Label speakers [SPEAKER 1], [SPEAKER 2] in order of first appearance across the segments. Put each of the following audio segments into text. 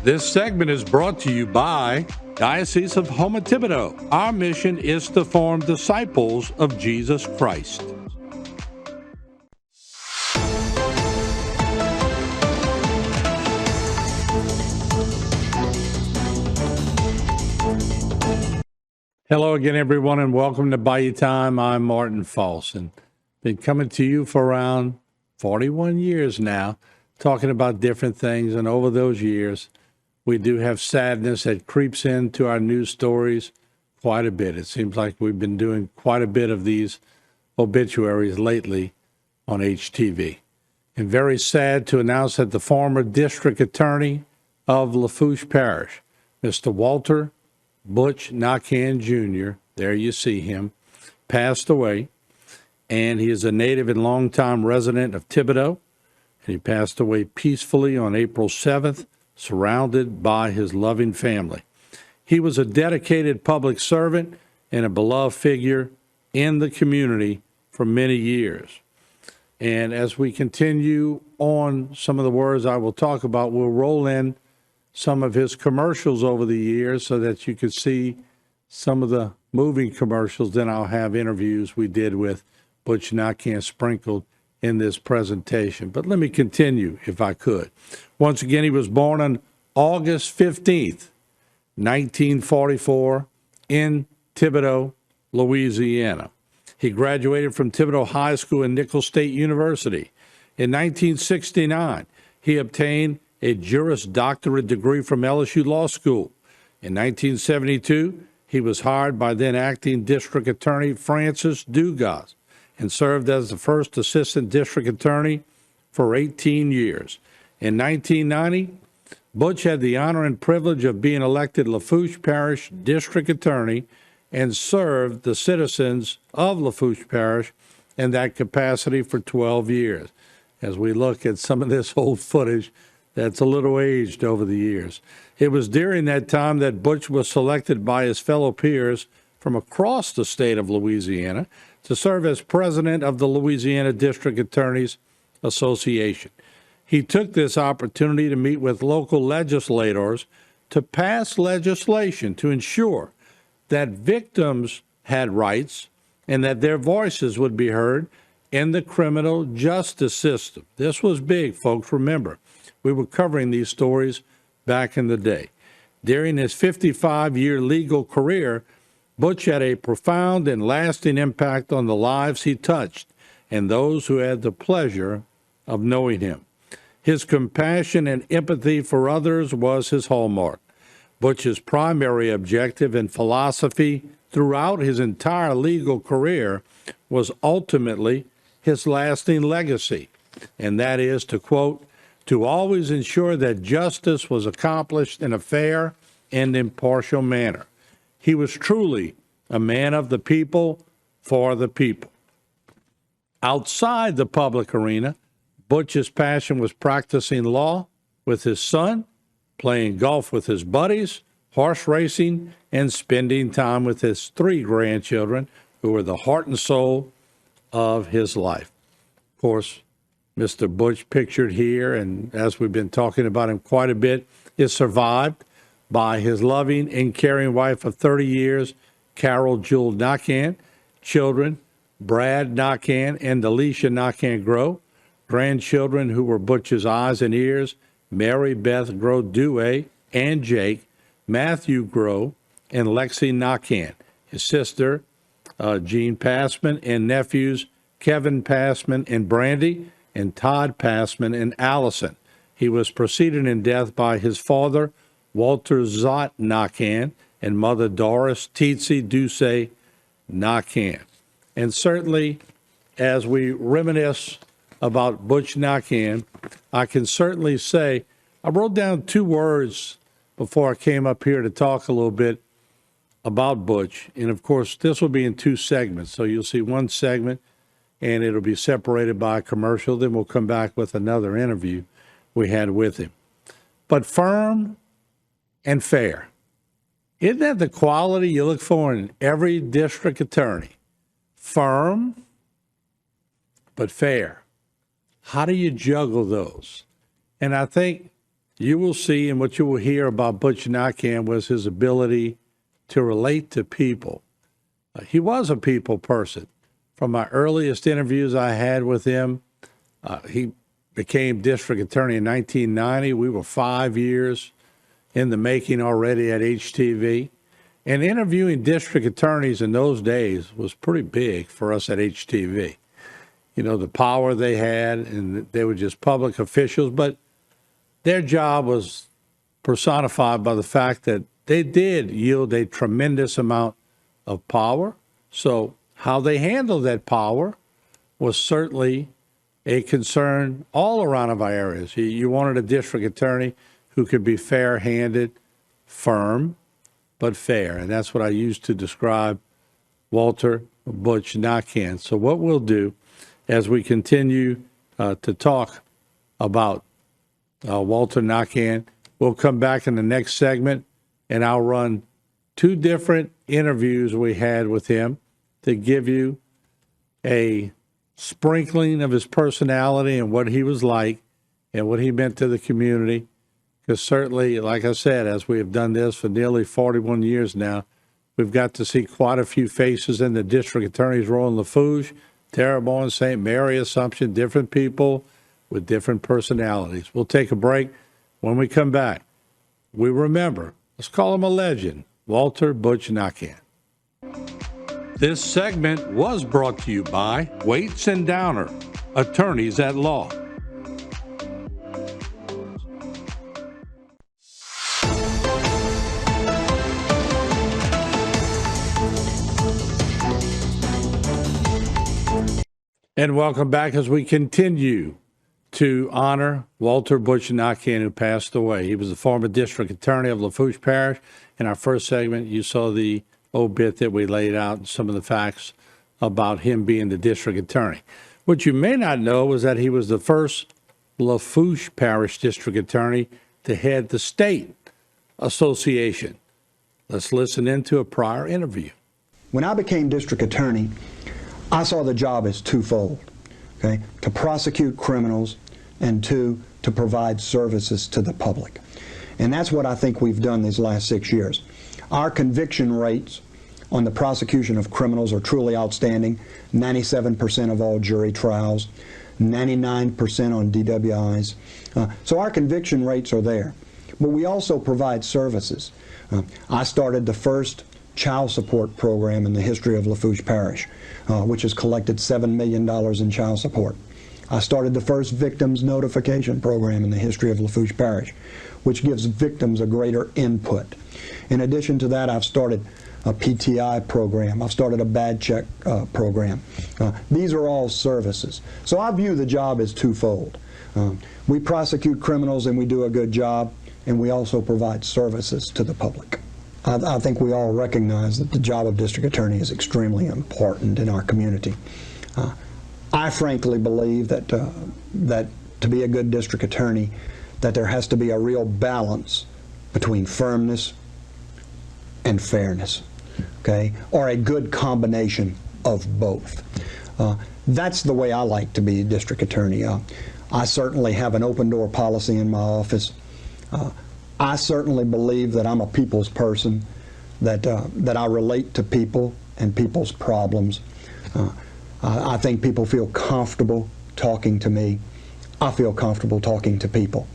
[SPEAKER 1] This segment is brought to you by Diocese of Houma Thibodeau. Our mission is to form disciples of Jesus Christ. Hello again, everyone, and welcome to Bayou Time. I'm Martin False, and been coming to you for around 41 years now, talking about different things. And over those years, we do have sadness that creeps into our news stories quite a bit. It seems like we've been doing quite a bit of these obituaries lately on HTV. And very sad to announce that the former district attorney of Lafourche Parish, Mr. Walter Butch Naquin Jr., there you see him, passed away. And he is a native and longtime resident of Thibodeau. And he passed away peacefully on April 7th, surrounded by his loving family. He was a dedicated public servant and a beloved figure in the community for many years. And as we continue on some of the words I will talk about, we'll roll in some of his commercials over the years so that you can see some of the moving commercials. Then I'll have interviews we did with Butch Naquin sprinkled in this presentation. But let me continue, if I could. Once again, he was born on August 15th, 1944, in Thibodeau, Louisiana. He graduated from Thibodeau High School and Nicholls State University. In 1969, he obtained a Juris Doctorate degree from LSU Law School. In 1972, he was hired by then acting District Attorney Francis Dugas and served as the first Assistant District Attorney for 18 years. In 1990, Butch had the honor and privilege of being elected Lafourche Parish District Attorney and served the citizens of Lafourche Parish in that capacity for 12 years. As we look at some of this old footage that's a little aged over the years. It was during that time that Butch was selected by his fellow peers from across the state of Louisiana to serve as president of the Louisiana District Attorneys Association. He took this opportunity to meet with local legislators to pass legislation to ensure that victims had rights and that their voices would be heard in the criminal justice system. This was big, folks. Remember, we were covering these stories back in the day. During his 55-year legal career, Butch had a profound and lasting impact on the lives he touched and those who had the pleasure of knowing him. His compassion and empathy for others was his hallmark. Butch's primary objective and philosophy throughout his entire legal career was ultimately his lasting legacy, and that is to, quote, to always ensure that justice was accomplished in a fair and impartial manner. He was truly a man of the people, for the people. Outside the public arena, Butch's passion was practicing law with his son, playing golf with his buddies, horse racing, and spending time with his 3 grandchildren, who were the heart and soul of his life. Of course, Mr. Butch, pictured here, and as we've been talking about him quite a bit, is survived by his loving and caring wife of 30 years, Carol Jewel Naquin, children, Brad Naquin and Alicia Naquin Grow, grandchildren who were Butch's eyes and ears, Mary Beth Grow Dewey and Jake, Matthew Grow, and Lexi Naquin, his sister, Jean Passman, and nephews, Kevin Passman and Brandy, and Todd Passman and Allison. He was preceded in death by his father, Walter Zott Naquin, and mother Doris Teetsy Duce Naquin. And certainly, as we reminisce about Butch Naquin, I can certainly say, I wrote down 2 words before I came up here to talk a little bit about Butch. And of course, this will be in 2 segments. So you'll see one segment and it'll be separated by a commercial. Then we'll come back with another interview we had with him. But firm and fair. Isn't that the quality you look for in every district attorney? Firm, but fair. How do you juggle those? And I think you will see and what you will hear about Butch Naquin was his ability to relate to people. He was a people person. From my earliest interviews I had with him, he became district attorney in 1990. We were 5 years in the making already at HTV. And interviewing district attorneys in those days was pretty big for us at HTV. You know, the power they had, and they were just public officials, but their job was personified by the fact that they did yield a tremendous amount of power. So how they handled that power was certainly a concern all around of our areas. You wanted a district attorney who could be fair-handed, firm, but fair. And that's what I used to describe Walter Butch Naquin. So what we'll do as we continue to talk about Walter Naquin, we'll come back in the next segment, and I'll run two different interviews we had with him to give you a sprinkling of his personality and what he was like and what he meant to the community. Because certainly, like I said, as we have done this for nearly 41 years now, we've got to see quite a few faces in the district attorney's role in Lafourche, Terrebonne, St. Mary, Assumption, different people with different personalities. We'll take a break. When we come back, we remember, let's call him a legend, Walter Butch Naquin. This segment was brought to you by Waits and Downer, attorneys at law. And welcome back as we continue to honor Walter Butch Naquin, who passed away. He was the former district attorney of Lafourche Parish. In our first segment, you saw the obit that we laid out and some of the facts about him being the district attorney. What you may not know was that he was the first Lafourche Parish district attorney to head the state association. Let's listen into a prior interview.
[SPEAKER 2] When I became district attorney, I saw the job as twofold, okay? To prosecute criminals and two, to provide services to the public. And that's what I think we've done these last 6 years. Our conviction rates on the prosecution of criminals are truly outstanding. 97% of all jury trials, 99% on DWIs. So our conviction rates are there. But we also provide services. I started the first child support program in the history of Lafourche Parish, which has collected $7 million in child support. I started the first victims notification program in the history of Lafourche Parish, which gives victims a greater input. In addition to that, I've started a PTI program. I've started a bad check program. These are all services. So I view the job as twofold. We prosecute criminals and we do a good job, and we also provide services to the public. I think we all recognize that the job of district attorney is extremely important in our community. I frankly believe that that to be a good district attorney, that there has to be a real balance between firmness and fairness, okay, or a good combination of both. That's the way I like to be a district attorney. I certainly have an open door policy in my office. I certainly believe that I'm a people's person, that I relate to people and people's problems. I think people feel comfortable talking to me. I feel comfortable talking to people.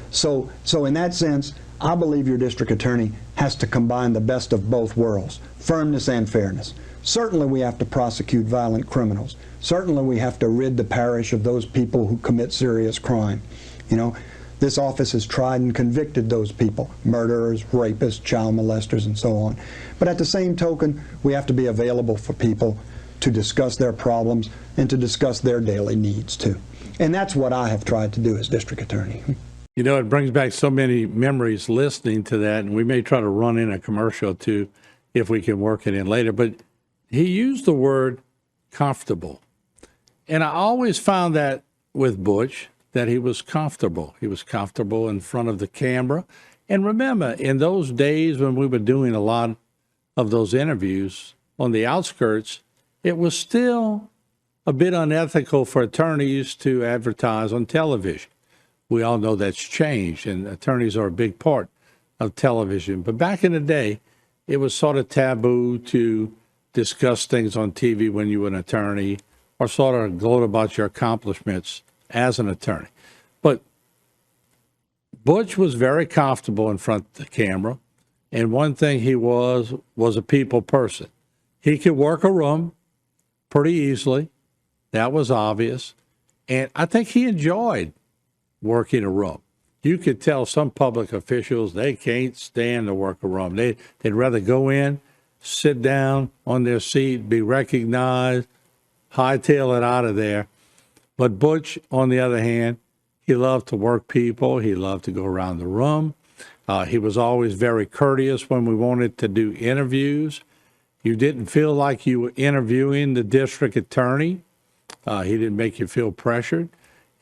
[SPEAKER 2] So in that sense, I believe your district attorney has to combine the best of both worlds, firmness and fairness. Certainly we have to prosecute violent criminals. Certainly we have to rid the parish of those people who commit serious crime. You know, this office has tried and convicted those people, murderers, rapists, child molesters, and so on. But at the same token, we have to be available for people to discuss their problems and to discuss their daily needs too. And that's what I have tried to do as district attorney.
[SPEAKER 1] You know, it brings back so many memories listening to that, and we may try to run in a commercial too if we can work it in later. But he used the word comfortable. And I always found that with Butch, that he was comfortable. He was comfortable in front of the camera. And remember, in those days when we were doing a lot of those interviews on the outskirts, it was still a bit unethical for attorneys to advertise on television. we all know that's changed, and attorneys are a big part of television. But back in the day, it was sort of taboo to discuss things on TV when you were an attorney or sort of gloat about your accomplishments as an attorney. But Butch was very comfortable in front of the camera, and one thing he was a people person. He could work a room pretty easily. That was obvious. And I think he enjoyed working a room. You could tell some public officials, they can't stand to work a room. They'd rather go in, sit down on their seat, be recognized, hightail it out of there. But Butch, on the other hand, he loved to work people. He loved to go around the room. He was always very courteous when we wanted to do interviews. You didn't feel like you were interviewing the district attorney. He didn't make you feel pressured.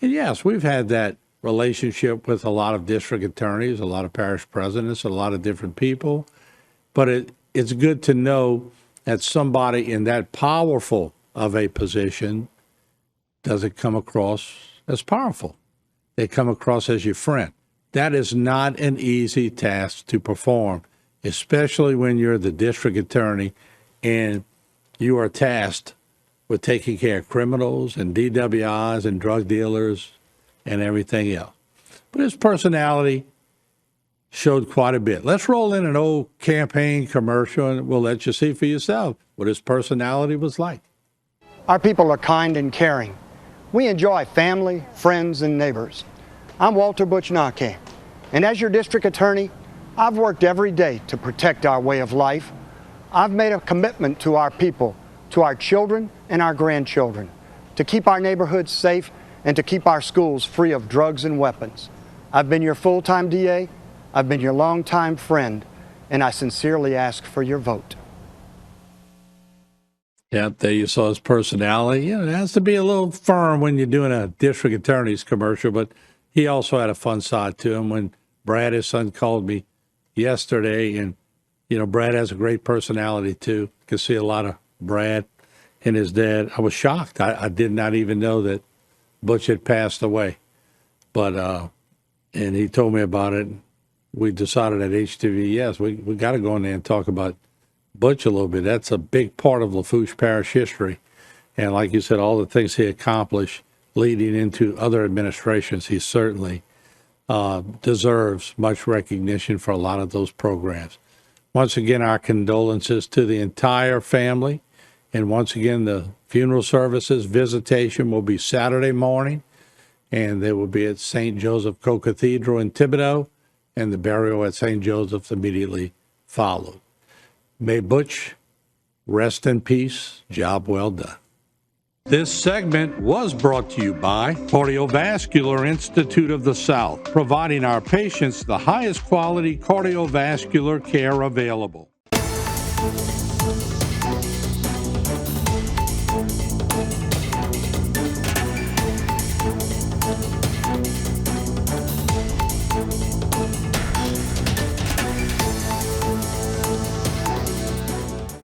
[SPEAKER 1] And yes, we've had that relationship with a lot of district attorneys, a lot of parish presidents, a lot of different people. But it's good to know that somebody in that powerful of a position doesn't come across as powerful. They come across as your friend. That is not an easy task to perform, especially when you're the district attorney and you are tasked with taking care of criminals and DWIs and drug dealers and everything else. But his personality showed quite a bit. Let's roll in an old campaign commercial and we'll let you see for yourself what his personality was like.
[SPEAKER 3] Our people are kind and caring. We enjoy family, friends, and neighbors. I'm Walter Butch Naquin, and as your district attorney, I've worked every day to protect our way of life. I've made a commitment to our people, to our children and our grandchildren, to keep our neighborhoods safe and to keep our schools free of drugs and weapons. I've been your full-time DA, I've been your longtime friend, and I sincerely ask for your vote.
[SPEAKER 1] Yeah, there you saw his personality. You know, it has to be a little firm when you're doing a district attorney's commercial, but he also had a fun side to him. When Brad, his son, called me yesterday, and, you know, Brad has a great personality too. Could see a lot of Brad and his dad. I was shocked. I did not even know that Butch had passed away. But, and he told me about it. We decided at HTV, yes, we got to go in there and talk about Butch a little bit. That's a big part of Lafourche Parish history. And like you said, all the things he accomplished leading into other administrations, he certainly deserves much recognition for a lot of those programs. Once again, our condolences to the entire family. And once again, the funeral services, visitation will be Saturday morning, and they will be at St. Joseph Co-Cathedral in Thibodaux, and the burial at St. Joseph's immediately followed. May Butch rest in peace. Job well done. This segment was brought to you by Cardiovascular Institute of the South, providing our patients the highest quality cardiovascular care available.